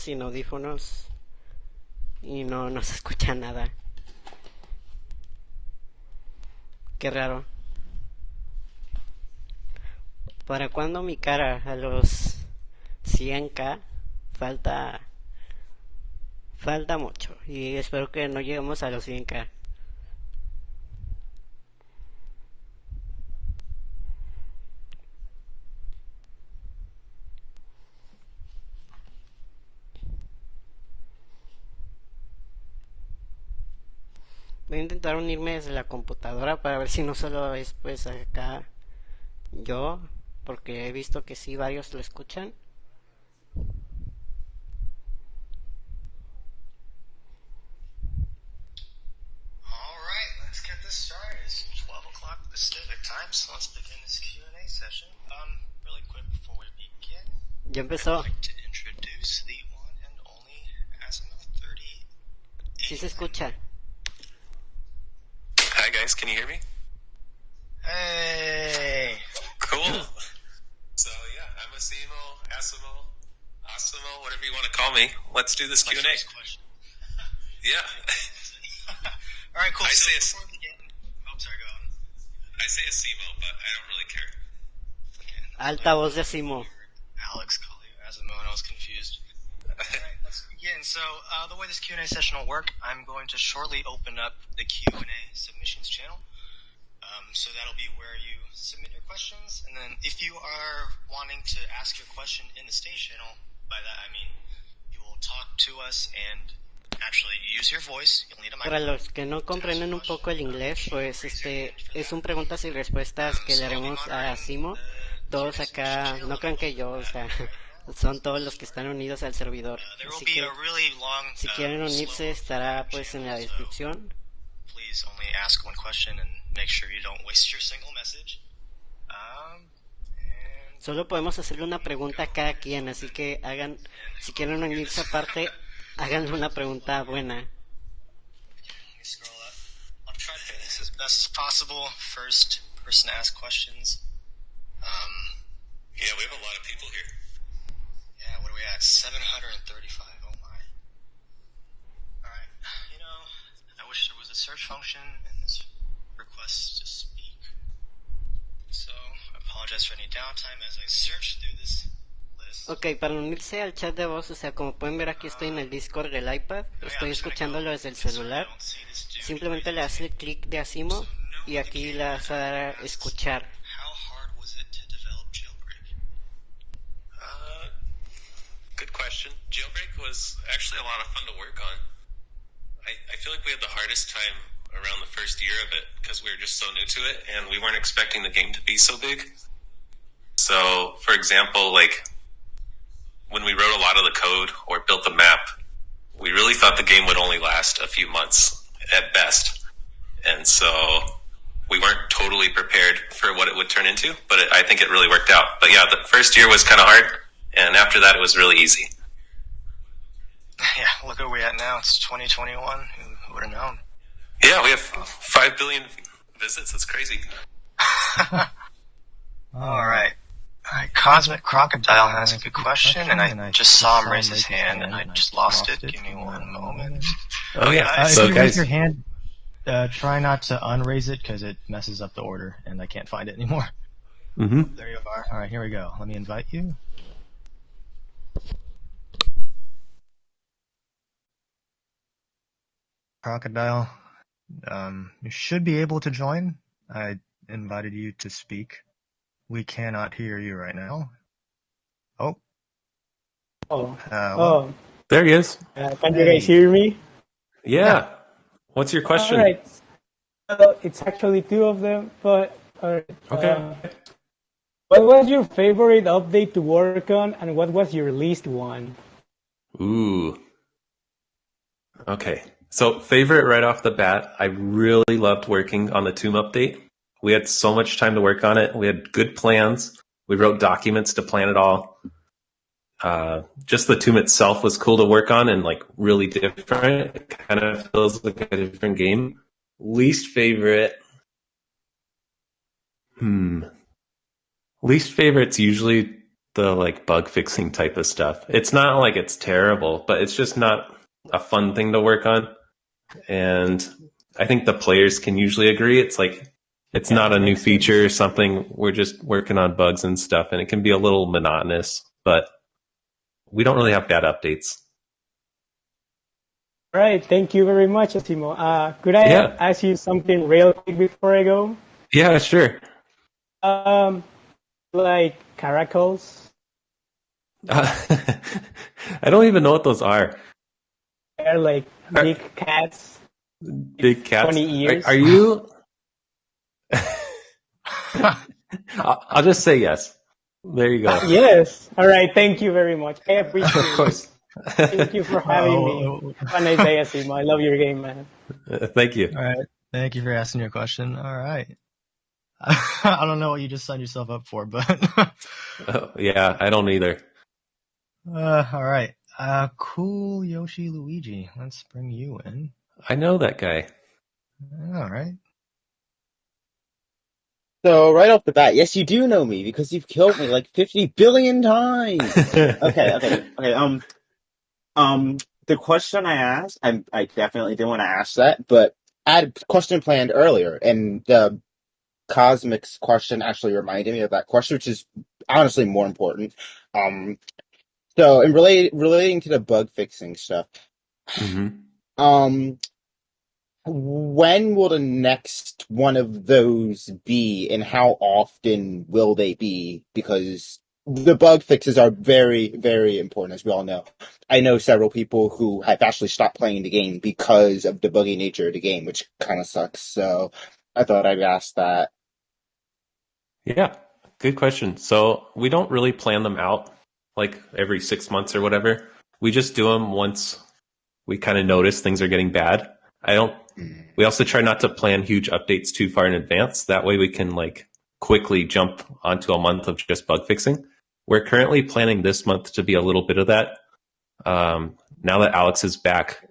sin audífonos y no se escucha nada. Qué raro. ¿Para cuándo mi cara? A los 100k falta falta mucho y espero que no lleguemos a los 100k. Voy a intentar unirme desde la computadora para ver si no solo es pues acá yo, porque he visto que sí varios lo escuchan. All right, let's get this started. It's 12 o'clock Pacific time, so let's begin this Q&A session. Really quick before we begin, Ya empezó. I'd like to introduce the one and only asimo3089. Sí se escucha. Hi guys, can you hear me? Hey! Cool. So yeah, I'm Asimo, whatever you want to call me. Let's do this Q&A. Yeah. All right, cool. I say before we begin, sorry, go on. I say Asimo, but I don't really care. Okay, Alta voz de Simo. Alex called you Asimo, and I was confused. All right, let's begin. So the way this Q&A session will work, I'm going to shortly open up the Q&A submissions channel. So that'll be where you submit your questions, and then if you are wanting to ask your question in the stage channel, by that I mean you will talk to us and actually use your voice. You'll need a Para microphone. los que no comprenden un poco el inglés, pues es un preguntas y respuestas que le haremos a Simo. Todos acá, no crean que yo, o sea, son todos los que están unidos al servidor. Así que si quieren unirse estará pues en la descripción. Please only ask one question and make sure you don't waste your single message. Solo podemos hacerle una pregunta a cada quien, así que si quieren unirse aparte, háganle una pregunta buena. Let me scroll up. I'll try to do this as best as possible. First person to ask questions. Yeah, we have a lot of people here. Yeah, what are we at? 735. Oh my. Alright. I wish there was a search function in this request to speak. So, I apologize for any downtime as I search through this list. Ok, para unirse al chat de voz, o sea, como pueden ver aquí estoy en el Discord del iPad, estoy escuchándolo desde el celular. Simplemente le das el clic de Asimo y aquí le vas a dar a escuchar. How hard was it to develop Jailbreak? Good question. Jailbreak was actually a lot of fun to work on. I feel like we had the hardest time around the first year of it because we were just so new to it and we weren't expecting the game to be so big. So, for example, like when we wrote a lot of the code or built the map, we really thought the game would only last a few months at best. And so we weren't totally prepared for what it would turn into, but I think it really worked out. But yeah, the first year was kind of hard, and after that it was really easy. Yeah, look where we're at now. It's 2021. Who would have known? Yeah, we have 5 billion visits. That's crazy. All right. Cosmic Crocodile has a good question, and I just saw him raise his hand, and I just lost it. Give me one moment. Oh yeah. If So you guys, raise your hand, try not to unraise it because it messes up the order, and I can't find it anymore. mm-hmm. There you are. All right, here we go. Let me invite you. Crocodile, you should be able to join. I invited you to speak. We cannot hear you right now. Oh. Oh, There he is. can you guys hear me? Yeah. What's your question? All right. So it's actually two of them, but all right. Okay. What was your favorite update to work on, and what was your least one? Ooh. Okay. So favorite right off the bat, I really loved working on the Tomb update. We had so much time to work on it. We had good plans. We wrote documents to plan it all. Just the Tomb itself was cool to work on and like really different. It kind of feels like a different game. Least favorite. Least favorite's usually the like bug fixing type of stuff. It's not like it's terrible, but it's just not a fun thing to work on. And I think the players can usually agree. It's like it's not a new feature or something. We're just working on bugs and stuff, and it can be a little monotonous, but we don't really have bad updates. All right, thank you very much, Asimo. Could I Yeah. ask you something real quick before I go? Yeah, sure. Um, like caracals, I don't even know what those are. they're like Are- big cats, Big cats. 20 ears. Are you? I'll just say yes. There you go. Yes. All right, thank you very much. I appreciate Of it. course. Thank you for having me. Have a nice day, Asimo. I love your game, man. Thank you. All right. Thank you for asking your question. All right. I don't know what you just signed yourself up for, but Yeah, I don't either. all right. Cool Yoshi Luigi. Let's bring you in. I know that guy. All right. So right off the bat, yes, you do know me because you've killed me like 50 billion times. Okay. The question I asked, I definitely didn't want to ask that, but I had a question planned earlier, and the Cosmic's question actually reminded me of that question, which is honestly more important. So in relating to the bug fixing stuff, hmm um, when will the next one of those be, and how often will they be? Because the bug fixes are very, very important, as we all know. I know several people who have actually stopped playing the game because of the buggy nature of the game, which kind of sucks. So I thought I'd ask that. Yeah, good question. So we don't really plan them out like every 6 months or whatever. We just do them once we kind of notice things are getting bad. I don't. We also try not to plan huge updates too far in advance. That way we can like quickly jump onto a month of just bug fixing. We're currently planning this month to be a little bit of that. Now that Alex is back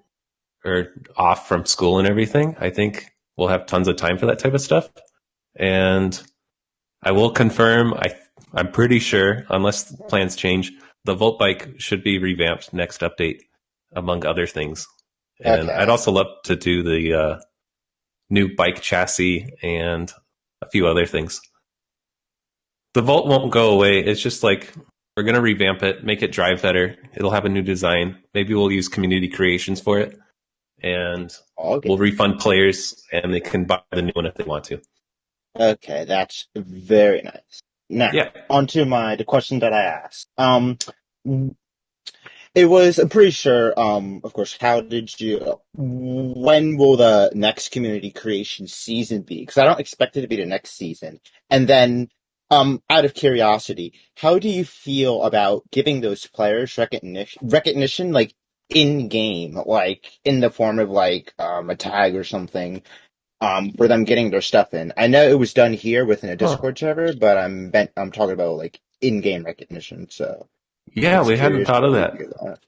or off from school and everything, I think we'll have tons of time for that type of stuff. And I will confirm, I'm pretty sure, unless plans change, the Volt bike should be revamped next update, among other things. And Okay. I'd also love to do the new bike chassis and a few other things. The Volt won't go away. It's just like we're going to revamp it, make it drive better. It'll have a new design. Maybe we'll use community creations for it. And Okay. we'll refund players and they can buy the new one if they want to. Okay, that's very nice. Now, Yeah. onto the question that I asked. It was, I'm pretty sure, of course, when will the next community creation season be? Because I don't expect it to be the next season. And then, out of curiosity, how do you feel about giving those players recognition, like, in game, like, in the form of, like, a tag or something, for them getting their stuff in? I know it was done here within a Discord server, but I'm talking about, like, in-game recognition, so. Yeah, Just we hadn't curious thought of what you that. think of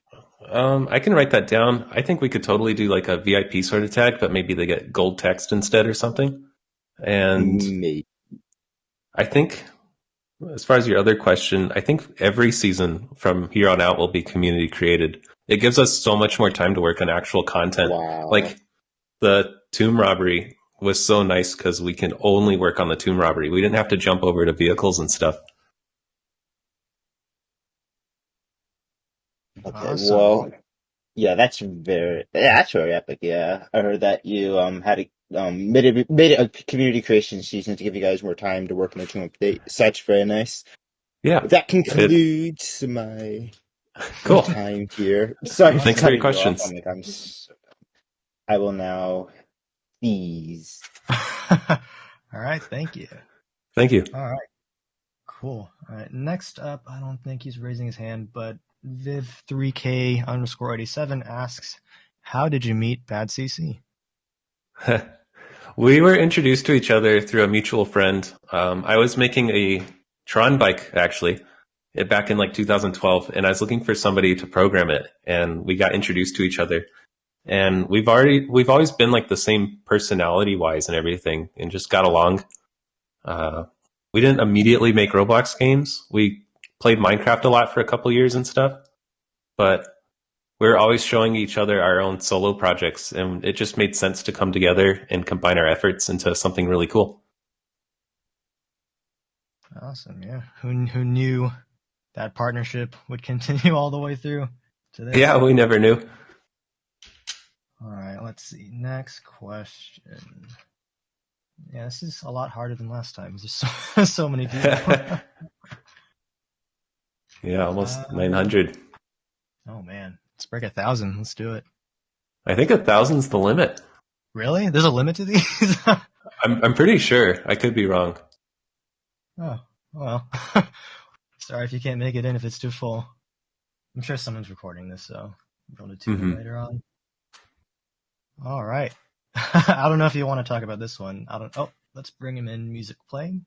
that. I can write that down. I think we could totally do like a VIP sort of tag, but maybe they get gold text instead or something. And Maybe. I think, as far as your other question, I think every season from here on out will be community created. It gives us so much more time to work on actual content. Wow. Like the tomb robbery was so nice because we can only work on the tomb robbery. We didn't have to jump over to vehicles and stuff. Okay, Awesome. well, yeah, that's very epic. Yeah, I heard that you had made a community creation season to give you guys more time to work on the tomb update. Such very nice. Yeah. That concludes my Cool. time here. Sorry for Thanks for your cutting you off. questions. I will now cease. All right. Thank you. Thank you. All right. Cool. All right. Next up, I don't think he's raising his hand, but Viv3K_87 asks, how did you meet Bad CC? We were introduced to each other through a mutual friend. I was making a Tron bike, actually, back in like 2012, and I was looking for somebody to program it, and we got introduced to each other. And we've always been like the same personality-wise and everything, and just got along. We didn't immediately make Roblox games. We played Minecraft a lot for a couple years and stuff, but we're always showing each other our own solo projects, and it just made sense to come together and combine our efforts into something really cool. Awesome, yeah. Who knew that partnership would continue all the way through to this? Yeah, we never knew. All right, let's see. Next question. Yeah, this is a lot harder than last time. There's so many people. Yeah, almost 900. Oh man, let's break 1,000. Let's do it. I think 1,000's the limit. Really? There's a limit to these? I'm pretty sure. I could be wrong. Oh, well. Sorry if you can't make it in if it's too full. I'm sure someone's recording this, so we'll be able to tune in later on. All right. I don't know if you want to talk about this one. Oh, let's bring him in. Music playing.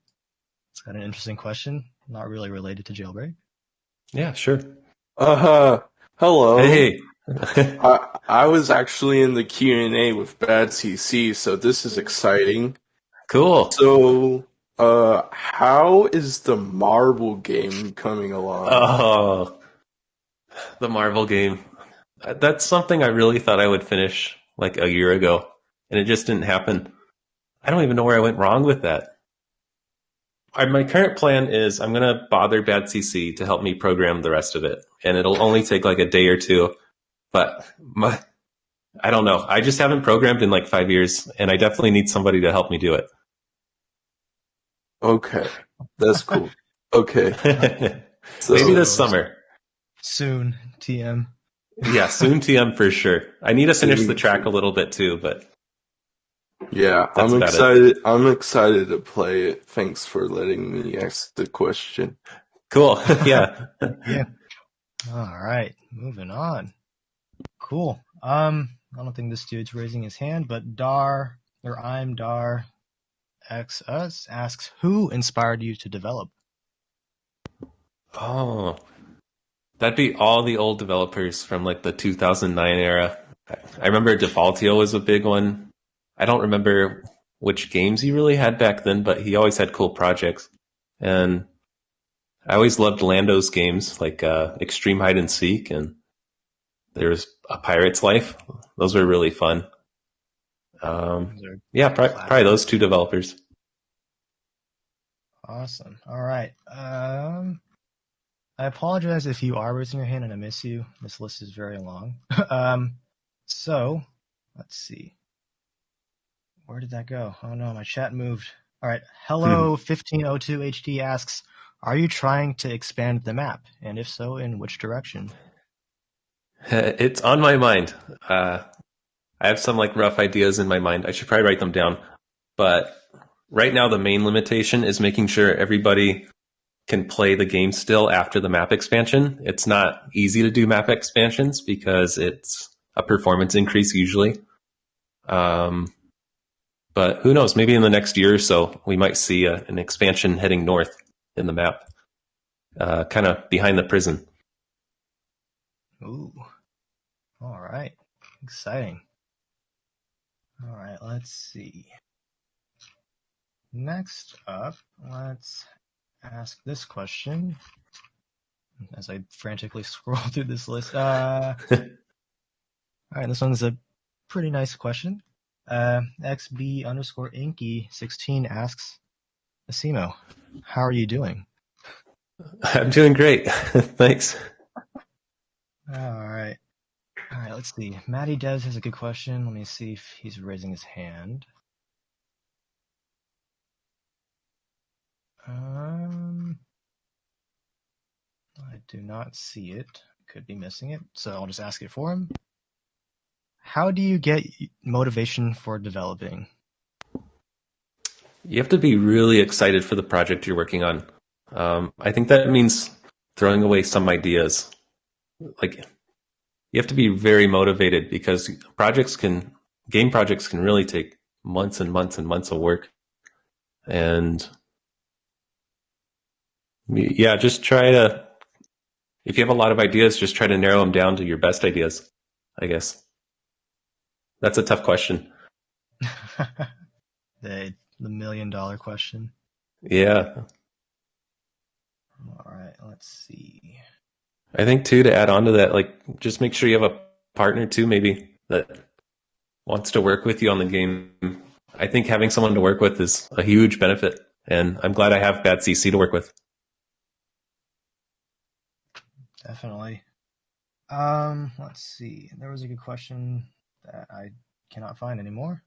It's got an interesting question, not really related to Jailbreak. Yeah, sure. Hello. Hey. I was actually in the Q&A with Bad CC, so this is exciting. Cool. So, how is the Marvel game coming along? Oh, the Marvel game. That's something I really thought I would finish like a year ago, and it just didn't happen. I don't even know where I went wrong with that. My current plan is I'm going to bother Bad CC to help me program the rest of it, and it'll only take like a day or two. But I don't know. I just haven't programmed in like 5 years, and I definitely need somebody to help me do it. Okay, that's cool. Okay. So, maybe this summer. Soon, TM. Yeah, soon TM for sure. I need to finish the track a little bit too, but yeah, I'm excited. I'm excited to play it. Thanks for letting me ask the question. Cool. Yeah. Yeah. All right, moving on. Cool. I don't think this dude's raising his hand, but I'm Dar X Us asks, who inspired you to develop? Oh, that'd be all the old developers from like the 2009 era. I remember Defaultio was a big one. I don't remember which games he really had back then, but he always had cool projects. And I always loved Lando's games, like Extreme Hide and Seek, and there's A Pirate's Life. Those were really fun. Yeah, probably those two developers. Awesome. All right. I apologize if you are raising your hand and I miss you. This list is very long. So, let's see. Where did that go? Oh no, my chat moved. All right. Hello, 1502HD asks, are you trying to expand the map? And if so, in which direction? It's on my mind. I have some like rough ideas in my mind. I should probably write them down. But right now, the main limitation is making sure everybody can play the game still after the map expansion. It's not easy to do map expansions because it's a performance increase usually. But who knows? Maybe in the next year or so, we might see an expansion heading north in the map, kind of behind the prison. Ooh. All right. Exciting. All right, let's see. Next up, let's ask this question as I frantically scroll through this list. All right, this one's a pretty nice question. XB_Inky16 asks, Asimo, how are you doing? I'm doing great. Thanks. All right. All right, let's see. Matty Devs has a good question. Let me see if he's raising his hand. I do not see it. Could be missing it, so I'll just ask it for him. How do you get motivation for developing? You have to be really excited for the project you're working on. I think that means throwing away some ideas. Like, you have to be very motivated because game projects can really take months and months and months of work. And yeah, just try to, if you have a lot of ideas, just try to narrow them down to your best ideas, I guess. That's a tough question. The $1 million question. Yeah. All right, let's see. I think too, to add on to that, like just make sure you have a partner too, maybe that wants to work with you on the game. I think having someone to work with is a huge benefit, and I'm glad I have Bad CC to work with. Definitely. Let's see. There was a good question that I cannot find anymore.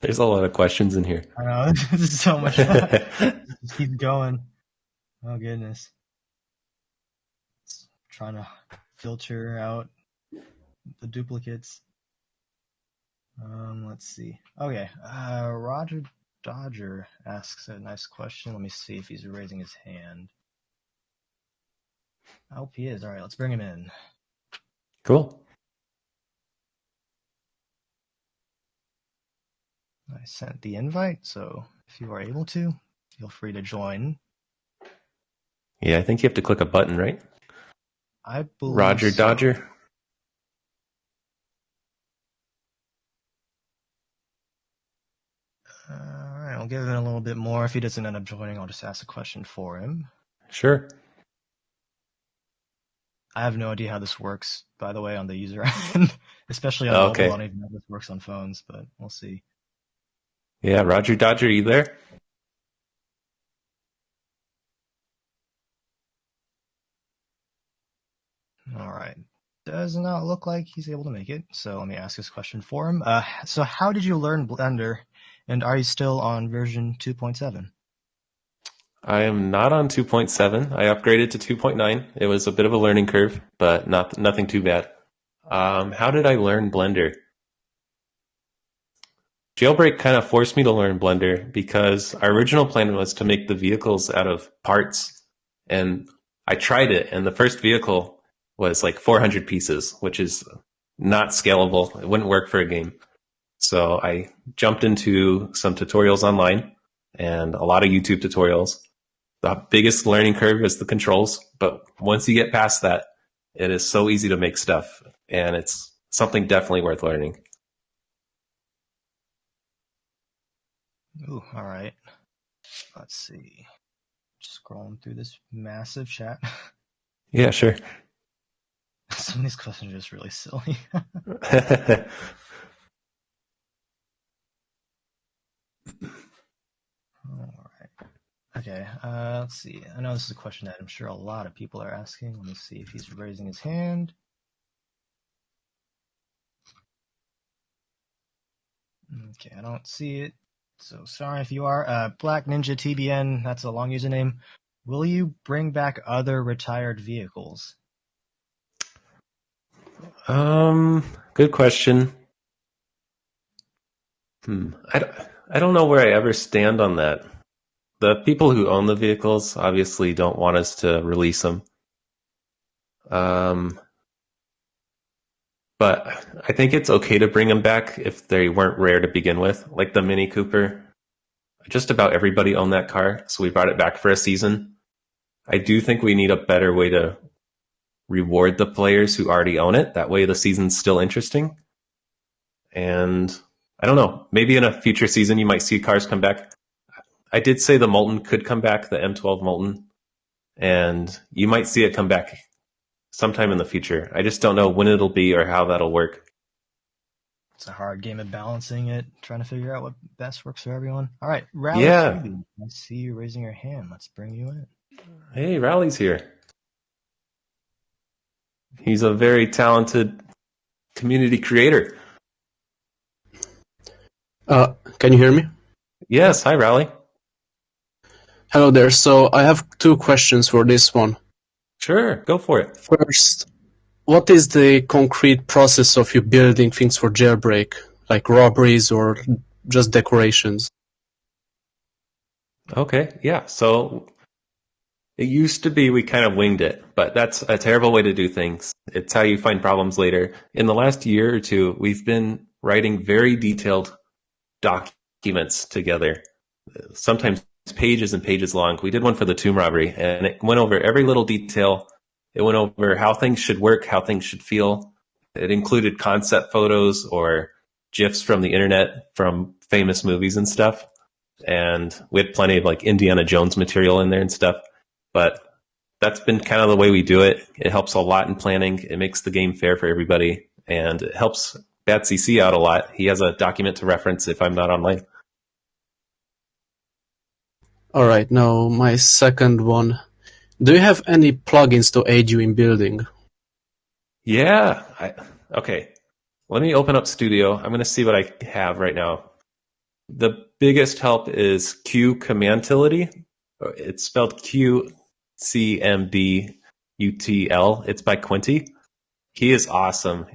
There's a lot of questions in here. I know, this is so much fun. Just keep going. Oh, goodness. It's trying to filter out the duplicates. Let's see. Okay, Roger Dodger asks a nice question. Let me see if he's raising his hand. I hope he is. All right, let's bring him in. Cool. I sent the invite, so if you are able to, feel free to join. Yeah, I think you have to click a button, right? I believe Roger so. Dodger. All right, I'll give him a little bit more. If he doesn't end up joining, I'll just ask a question for him. Sure. I have no idea how this works, by the way, on the user end, especially on mobile. I don't even know if this works on phones, but we'll see. Yeah, Roger Dodger, are you there? All right. Does not look like he's able to make it, so let me ask this question for him. So how did you learn Blender, and are you still on version 2.7? I am not on 2.7. I upgraded to 2.9. It was a bit of a learning curve, but nothing too bad. How did I learn Blender? Jailbreak kind of forced me to learn Blender because our original plan was to make the vehicles out of parts. And I tried it, and the first vehicle was like 400 pieces, which is not scalable. It wouldn't work for a game. So I jumped into some tutorials online and a lot of YouTube tutorials. The biggest learning curve is the controls, but once you get past that, it is so easy to make stuff, and it's something definitely worth learning. Ooh, all right. Let's see. Just scrolling through this massive chat. Yeah, sure. Some of these questions are just really silly. All right. Okay, let's see. I know this is a question that I'm sure a lot of people are asking. Let me see if he's raising his hand. Okay, I don't see it. So sorry if you are. Black Ninja TBN, that's a long username. Will you bring back other retired vehicles? Good question. I don't know where I ever stand on that. The people who own the vehicles obviously don't want us to release them. But I think it's okay to bring them back if they weren't rare to begin with, like the Mini Cooper. Just about everybody owned that car, so we brought it back for a season. I do think we need a better way to reward the players who already own it. That way the season's still interesting. And I don't know, maybe in a future season you might see cars come back. I did say the Molten could come back, the M12 Molten, and you might see it come back sometime in the future. I just don't know when it'll be or how that'll work. It's a hard game of balancing it, trying to figure out what best works for everyone. All right, Rally Yeah. Cutie, I see you raising your hand. Let's bring you in. Hey, Rally's here. He's a very talented community creator. Can you hear me? Yes, hi Rally. Hello there. So I have two questions for this one. Sure, go for it. First, what is the concrete process of you building things for Jailbreak, like robberies or just decorations? Okay, yeah. So it used to be we kind of winged it, but that's a terrible way to do things. It's how you find problems later. In the last year or two, we've been writing very detailed documents together, sometimes pages and pages long. We did one for the tomb robbery, and it went over every little detail. It went over how things should work, how things should feel. It included concept photos or GIFs from the internet from famous movies and stuff. And we had plenty of like Indiana Jones material in there and stuff. But that's been kind of the way we do it. It helps a lot in planning. It makes the game fair for everybody. And it helps BatCC out a lot. He has a document to reference if I'm not online. Alright, now my second one. Do you have any plugins to aid you in building? Yeah. Okay. Let me open up Studio. I'm going to see what I have right now. The biggest help is Q Commandtility. It's spelled QCMDUTL. It's by Quinty. He is awesome.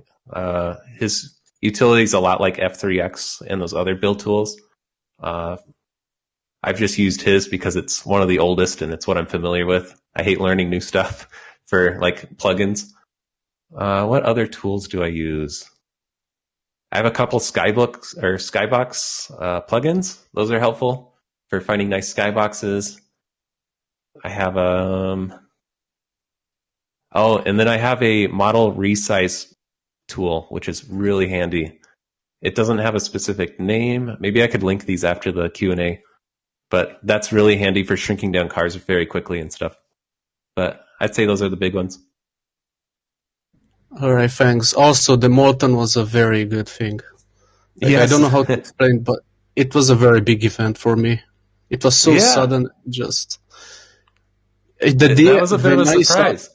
His utility is a lot like F3X and those other build tools. I've just used his because it's one of the oldest and it's what I'm familiar with. I hate learning new stuff for like plugins. What other tools do I use? I have a couple Skybox plugins. Those are helpful for finding nice skyboxes. I have and then I have a model resize tool, which is really handy. It doesn't have a specific name. Maybe I could link these after the Q&A, but that's really handy for shrinking down cars very quickly and stuff. But I'd say those are the big ones. Alright, thanks. Also, the Molten was a very good thing. Like, yes. I don't know how to explain, but it was a very big event for me. It was so sudden, just... That was a bit of a surprise.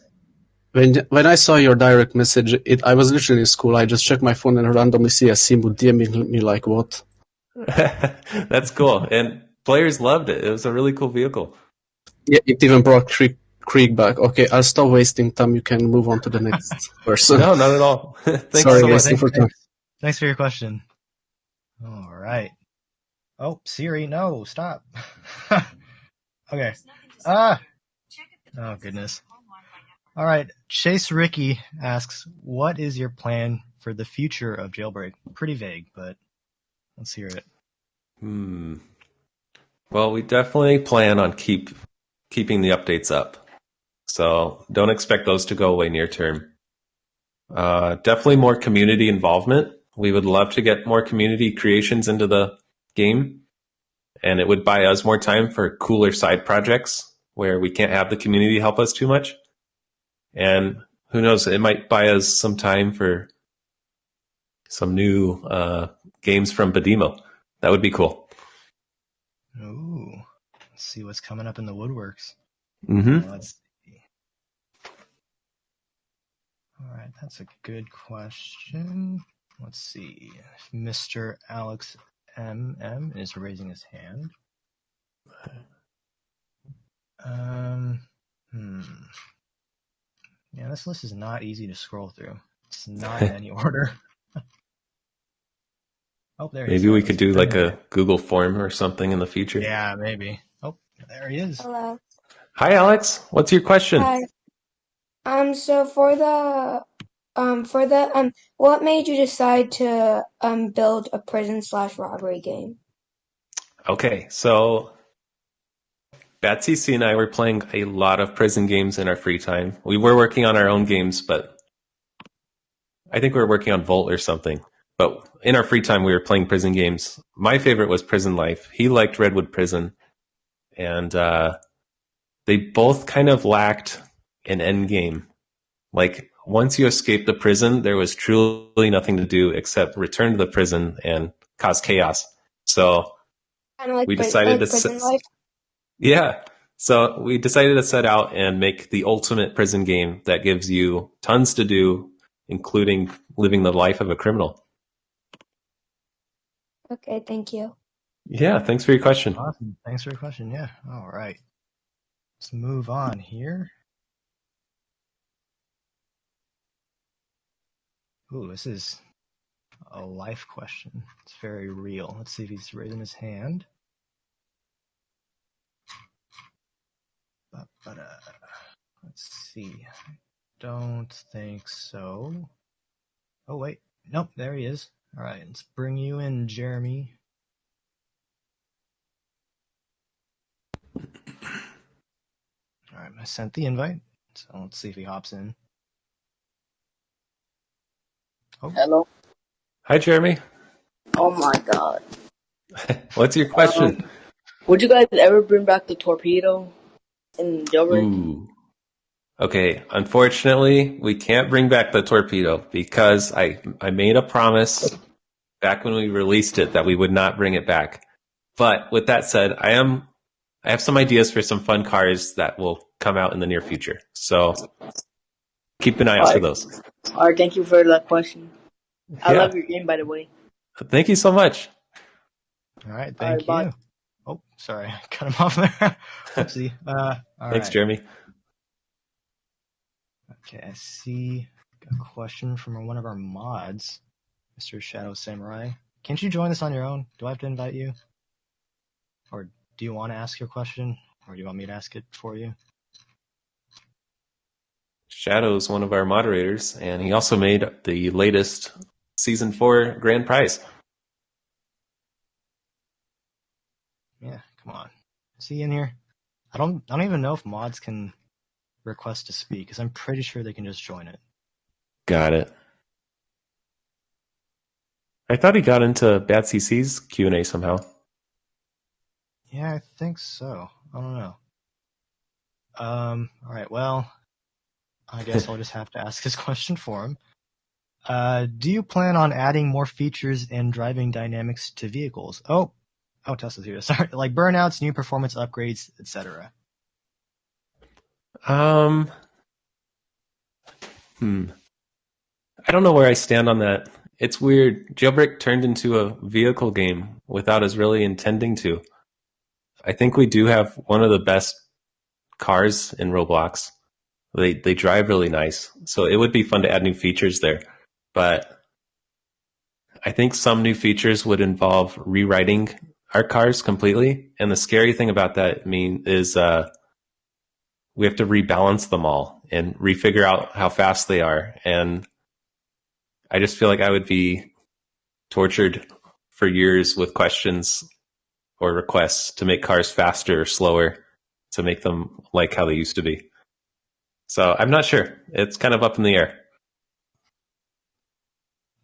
When I saw your direct message, I was literally in school. I just checked my phone and randomly see asimo DMing me like, what? That's cool. And players loved it. It was a really cool vehicle. Yeah, it even brought Krieg back. Okay, I'll stop wasting time. You can move on to the next person. No, not at all. Thanks Sorry, so much. Thanks for your question. All right. Oh, Siri, no, stop. Okay. Oh, goodness. All right. Chase Ricky asks, what is your plan for the future of Jailbreak? Pretty vague, but let's hear it. Well, we definitely plan on keeping the updates up. So don't expect those to go away near term. Definitely more community involvement. We would love to get more community creations into the game, and it would buy us more time for cooler side projects where we can't have the community help us too much. And who knows, it might buy us some time for some new games from Badimo. That would be cool. Ooh, let's see what's coming up in the woodworks. Let's see. All right, that's a good question. Let's see. Mr. Alex MM is raising his hand. Yeah, this list is not easy to scroll through. It's not in any order. Oh, there he is. Maybe we could do like a Google form or something in the future. Yeah, maybe. Oh, there he is. Hello. Hi, Alex. What's your question? Hi. So what made you decide to build a prison/robbery game? Okay, so BatCC and I were playing a lot of prison games in our free time. We were working on our own games, but I think we were working on Volt or something. But in our free time, we were playing prison games. My favorite was Prison Life. He liked Redwood Prison. And they both kind of lacked an end game. Like, once you escaped the prison, there was truly nothing to do except return to the prison and cause chaos. So we decided to Prison Life? Yeah. So we decided to set out and make the ultimate prison game that gives you tons to do, including living the life of a criminal. Okay, thank you. Yeah, thanks for your question. Awesome. Thanks for your question. Yeah. All right. Let's move on here. Ooh, this is a life question. It's very real. Let's see if he's raising his hand. Let's see. I don't think so. Oh, wait. Nope, there he is. All right, let's bring you in, Jeremy. All right, I sent the invite, so let's see if he hops in. Oh. Hello. Hi, Jeremy. Oh my god. What's your question? Would you guys ever bring back the torpedo in Jailbreak? Ooh. Okay, unfortunately, we can't bring back the torpedo because I made a promise back when we released it that we would not bring it back. But with that said, I have some ideas for some fun cars that will come out in the near future. So keep an eye out for those. All right, thank you for that question. I love your game, by the way. Thank you so much. All right, thank you. Bye. Oh, sorry, cut him off there. Oopsie. Thanks, Jeremy. Okay, I see a question from one of our mods, Mr. Shadow Samurai. Can't you join this on your own? Do I have to invite you? Or do you want to ask your question? Or do you want me to ask it for you? Shadow's one of our moderators, and he also made the latest Season 4 grand prize. Yeah, come on. Is he in here? I don't even know if mods can request to speak, because I'm pretty sure they can just join it. Got it. I thought he got into Bad CC's Q&A somehow. Yeah, I think so. I don't know. All right, well, I guess I'll just have to ask this question for him. Do you plan on adding more features and driving dynamics to vehicles? Oh, Tesla's here. Sorry, like burnouts, new performance upgrades, etc. I don't know where I stand on that. It's weird. Jailbreak turned into a vehicle game without us really intending to. I think we do have one of the best cars in Roblox. They drive really nice. So it would be fun to add new features there. But I think some new features would involve rewriting our cars completely. And the scary thing about that is we have to rebalance them all and refigure out how fast they are. And I just feel like I would be tortured for years with questions or requests to make cars faster or slower to make them like how they used to be. So I'm not sure. It's kind of up in the air.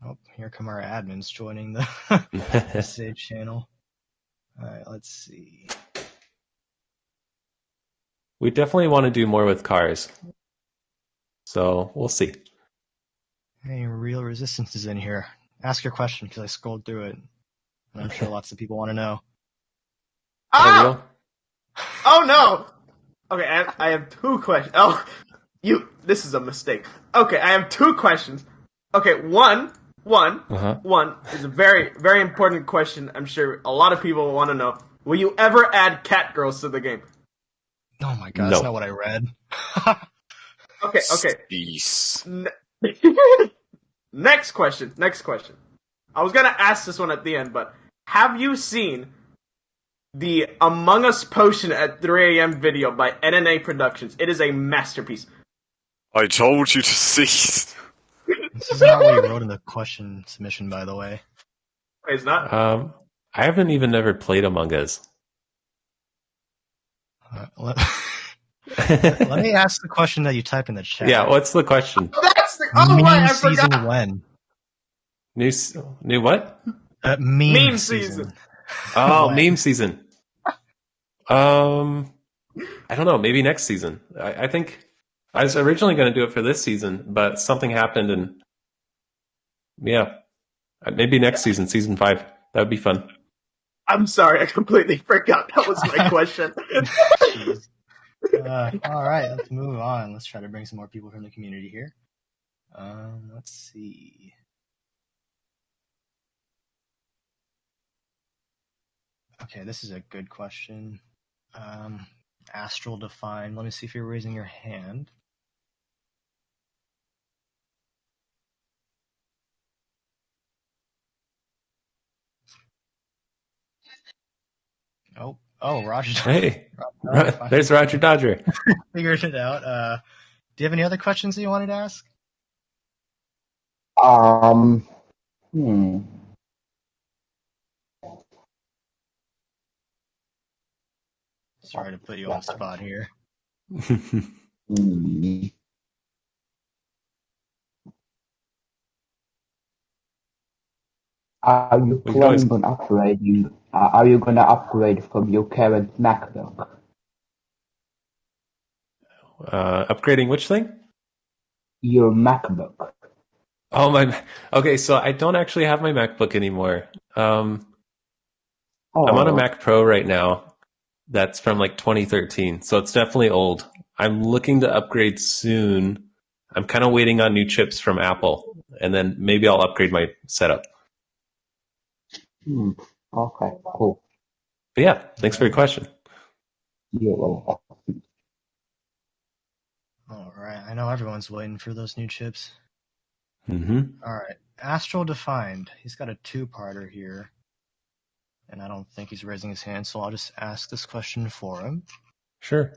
Oh, here come our admins joining the save channel. All right, let's see. We definitely want to do more with cars. So we'll see. Hey, Real Resistance is in here. Ask your question because I scrolled through it. And I'm sure lots of people want to know. Oh! Oh no! Okay, I have two questions. Oh, this is a mistake. Okay, I have two questions. Okay, one is a very, very important question. I'm sure a lot of people want to know. Will you ever add cat girls to the game? Oh my god, that's not what I read. Okay. Next question. I was gonna ask this one at the end, but have you seen the Among Us potion at 3 a.m. video by NNA Productions? It is a masterpiece. I told you to cease. This is not what you wrote in the question submission, by the way. Wait, it's not? I haven't even ever played Among Us. Let me ask the question that you typed in the chat. Yeah, what's the question? Meme season when? New what? Meme season. Oh, meme season. I don't know. Maybe next season. I think I was originally going to do it for this season, but something happened, and yeah, maybe next season, season 5. That would be fun. I'm sorry, I completely forgot that was my question. All right, let's move on. Let's try to bring some more people from the community here. Let's see. Okay, this is a good question. Astral Define. Let me see if you're raising your hand. Oh, Roger. Hey, there's Roger Dodger. Figured it out. Do you have any other questions that you wanted to ask? Sorry to put you on the spot here. Are you We could always planning on upgrading? Are you gonna upgrade from your current MacBook? upgrading which thing? Your MacBook. Oh my. Okay, so I don't actually have my MacBook anymore. I'm on a Mac Pro right now. That's from like 2013, so it's definitely old. I'm looking to upgrade soon. I'm kind of waiting on new chips from Apple, and then maybe I'll upgrade my setup. Okay, cool. But yeah, thanks for your question. You're welcome. All right, I know everyone's waiting for those new chips. Mm-hmm. All right, Astral Defined. He's got a two-parter here, and I don't think he's raising his hand, so I'll just ask this question for him. Sure.